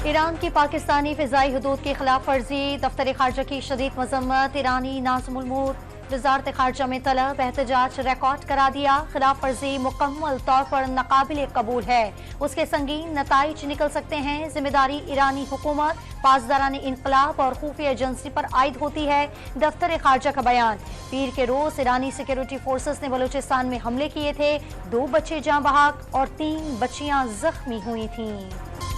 ایران کی پاکستانی فضائی حدود کی خلاف ورزی، دفتر خارجہ کی شدید مذمت، ایرانی ناظم الامور وزارت خارجہ میں طلب احتجاج ریکارڈ کرا دیا، خلاف ورزی مکمل طور پر ناقابل قبول ہے، اس کے سنگین نتائج نکل سکتے ہیں، ذمہ داری ایرانی حکومت، پاسداران انقلاب اور خفیہ ایجنسی پر عائد ہوتی ہے، دفتر خارجہ کا بیان۔ پیر کے روز ایرانی سیکیورٹی فورسز نے بلوچستان میں حملے کیے تھے، 2 بچے جاں بحق اور 3 بچیاں زخمی ہوئی تھیں۔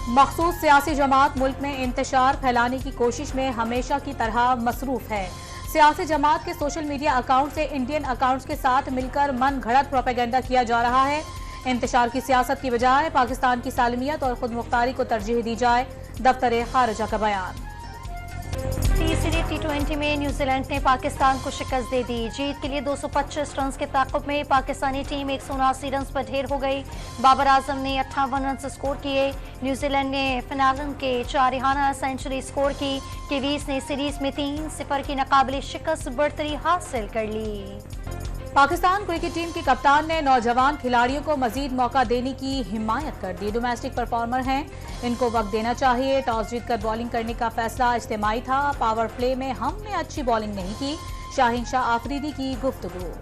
مخصوص سیاسی جماعت ملک میں انتشار پھیلانے کی کوشش میں ہمیشہ کی طرح مصروف ہے۔ سیاسی جماعت کے سوشل میڈیا اکاؤنٹ سے انڈین اکاؤنٹس کے ساتھ مل کر من گھڑت پروپیگنڈا کیا جا رہا ہے۔ انتشار کی سیاست کی بجائے پاکستان کی سالمیت اور خود مختاری کو ترجیح دی جائے، دفتر خارجہ کا بیان۔ تیسری T20 میں نیوزی لینڈ نے پاکستان کو شکست دے دی، جیت کے لیے 225 رنز کے تعاقب میں پاکستانی ٹیم 179 رنز پر ڈھیر ہو گئی، بابر اعظم نے 58 رنز اسکور کیے، نیوزی لینڈ نے فنالن کے چارہانہ سینچری اسکور کی، کیویز نے سیریز میں 3-0 کی ناقابل شکست برتری حاصل کر لی۔ پاکستان کرکٹ ٹیم کے کپتان نے نوجوان کھلاڑیوں کو مزید موقع دینے کی حمایت کر دی، ڈومیسٹک پرفارمر ہیں، ان کو وقت دینا چاہیے، ٹاس جیت کر بالنگ کرنے کا فیصلہ اجتماعی تھا، پاور پلے میں ہم نے اچھی بالنگ نہیں کی، شاہین شاہ آفریدی کی گفتگو۔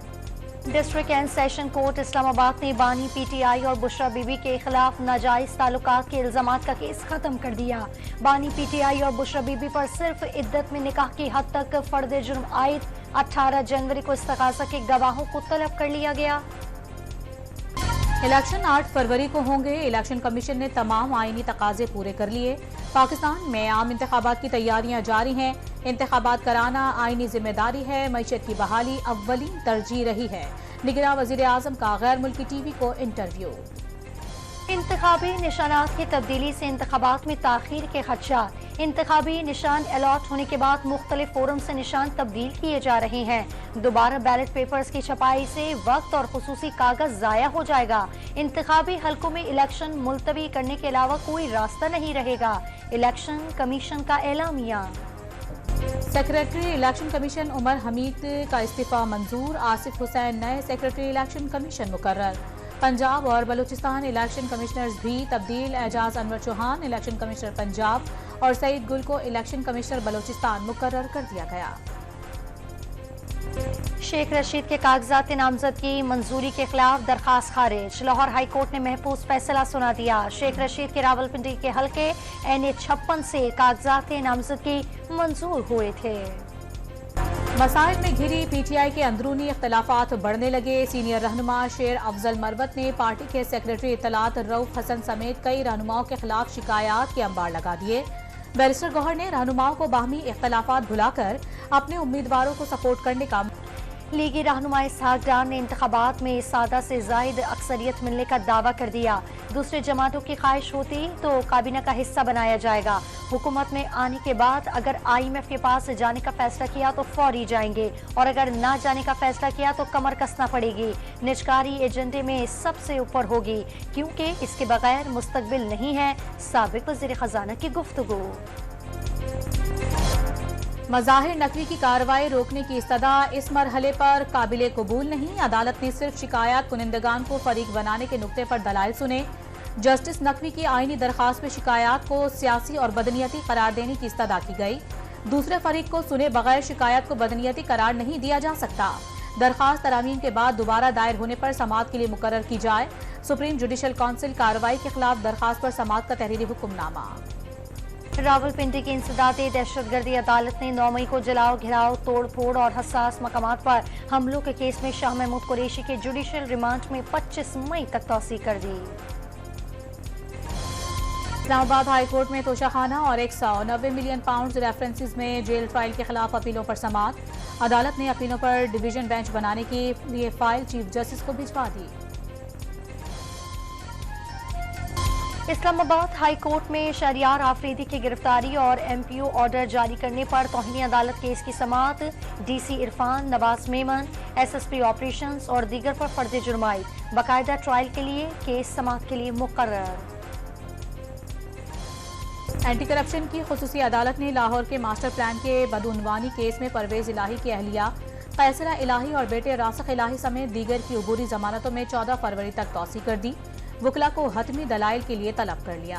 ڈسٹرکٹ اینڈ سیشن کورٹ اسلام آباد نے بانی پی ٹی آئی اور بشرا بی بی کے خلاف ناجائز تعلقات کے الزامات کا کیس ختم کر دیا، بانی پی ٹی آئی اور بشرا بی بی پر صرف عدت میں نکاح کی حد تک فرد جرم عائد، 18 جنوری کو استغاثہ کے گواہوں کو طلب کر لیا گیا۔ الیکشن 8 فروری کو ہوں گے، الیکشن کمیشن نے تمام آئینی تقاضے پورے کر لیے، پاکستان میں عام انتخابات کی تیاریاں جاری ہیں، انتخابات کرانا آئینی ذمہ داری ہے، معیشت کی بحالی اولین ترجیح رہی ہے، نگراں وزیر اعظم کا غیر ملکی ٹی وی کو انٹرویو۔ انتخابی نشانات کی تبدیلی سے انتخابات میں تاخیر کے خدشات، انتخابی نشان الاٹ ہونے کے بعد مختلف فورم سے نشان تبدیل کیے جا رہے ہیں، دوبارہ بیلٹ پیپرز کی چھپائی سے وقت اور خصوصی کاغذ ضائع ہو جائے گا، انتخابی حلقوں میں الیکشن ملتوی کرنے کے علاوہ کوئی راستہ نہیں رہے گا، الیکشن کمیشن کا اعلامیہ۔ سیکریٹری الیکشن کمیشن عمر حمید کا استعفیٰ منظور، آصف حسین نئے سیکریٹری الیکشن کمیشن مقرر، پنجاب اور بلوچستان الیکشن کمشنرز بھی تبدیل، اعجاز انور چوہان الیکشن کمشنر پنجاب اور سعید گل کو الیکشن کمشنر بلوچستان مقرر کر دیا گیا۔ شیخ رشید کے کاغذات نامزدگی منظوری کے خلاف درخواست خارج، لاہور ہائی کورٹ نے محفوظ فیصلہ سنا دیا، شیخ رشید کے راولپنڈی کے حلقے NA56 سے کاغذات نامزدگی منظور ہوئے تھے۔ مسائل میں گھری پی ٹی آئی کے اندرونی اختلافات بڑھنے لگے، سینئر رہنما شیر افضل مروت نے پارٹی کے سیکریٹری اطلاعات رؤف حسن سمیت کئی رہنماؤں کے خلاف شکایات کے انبار لگا دیے، بیرسٹر گوہر نے رہنماؤں کو باہمی اختلافات بھلا کر اپنے امیدواروں کو سپورٹ کرنے کا لیگی رہنما اسحاق ڈار نے انتخابات میں سادہ سے زائد اکثریت ملنے کا دعویٰ کر دیا، دوسرے جماعتوں کی خواہش ہوتی تو کابینہ کا حصہ بنایا جائے گا، حکومت میں آنے کے بعد اگر IMF کے پاس جانے کا فیصلہ کیا تو فوری جائیں گے اور اگر نہ جانے کا فیصلہ کیا تو کمر کسنا پڑے گی، نجکاری ایجنڈے میں سب سے اوپر ہوگی کیونکہ اس کے بغیر مستقبل نہیں ہے، سابق وزیر خزانہ کی گفتگو۔ مظاہر نقوی کی کارروائی روکنے کی استدعا اس مرحلے پر قابل قبول نہیں، عدالت نے صرف شکایات کنندگان کو فریق بنانے کے نقطے پر دلائل سنے، جسٹس نقوی کی آئینی درخواست میں شکایات کو سیاسی اور بدنیتی قرار دینے کی استدعا کی گئی، دوسرے فریق کو سنے بغیر شکایات کو بدنیتی قرار نہیں دیا جا سکتا، درخواست ترامیم کے بعد دوبارہ دائر ہونے پر سماعت کے لیے مقرر کی جائے، سپریم جوڈیشل کونسل کارروائی کے خلاف درخواست پر سماعت کا تحریری حکم نامہ۔ راولپنڈی کی انسداد دہشت گردی عدالت نے 9 مئی کو جلاؤ گھراؤ توڑ پھوڑ اور حساس مقامات پر حملوں کے کیس میں شاہ محمود قریشی کے جوڈیشل ریمانڈ میں 25 مئی تک توسیع کر دی۔ اسلام آباد ہائی کورٹ میں توشہ اور 190 ملین پاؤنڈز ریفرنسز میں جیل ٹرائل کے خلاف اپیلوں پر سماعت، عدالت نے اپیلوں پر ڈویژن بینچ بنانے کے لیے فائل چیف جسٹس کو بھجوا دی۔ اسلام آباد ہائی کورٹ میں شہریار آفریدی کی گرفتاری اور MPO آرڈر جاری کرنے پر توہین عدالت کیس کی سماعت، DC عرفان، نواز میمن، SSP آپریشنز اور دیگر پر فرد جرم عائد، باقاعدہ ٹرائل کے لیے کیس سماعت کے لیے مقرر۔ اینٹی کرپشن کی خصوصی عدالت نے لاہور کے ماسٹر پلان کے بدعنوانی کیس میں پرویز الہی کی اہلیہ قیصرہ الہی اور بیٹے راسخ الہی سمیت دیگر کی عبوری ضمانتوں میں 14 فروری تک توسیع کر دی، وکلا کو حتمی دلائل کے لیے طلب کر لیا۔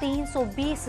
320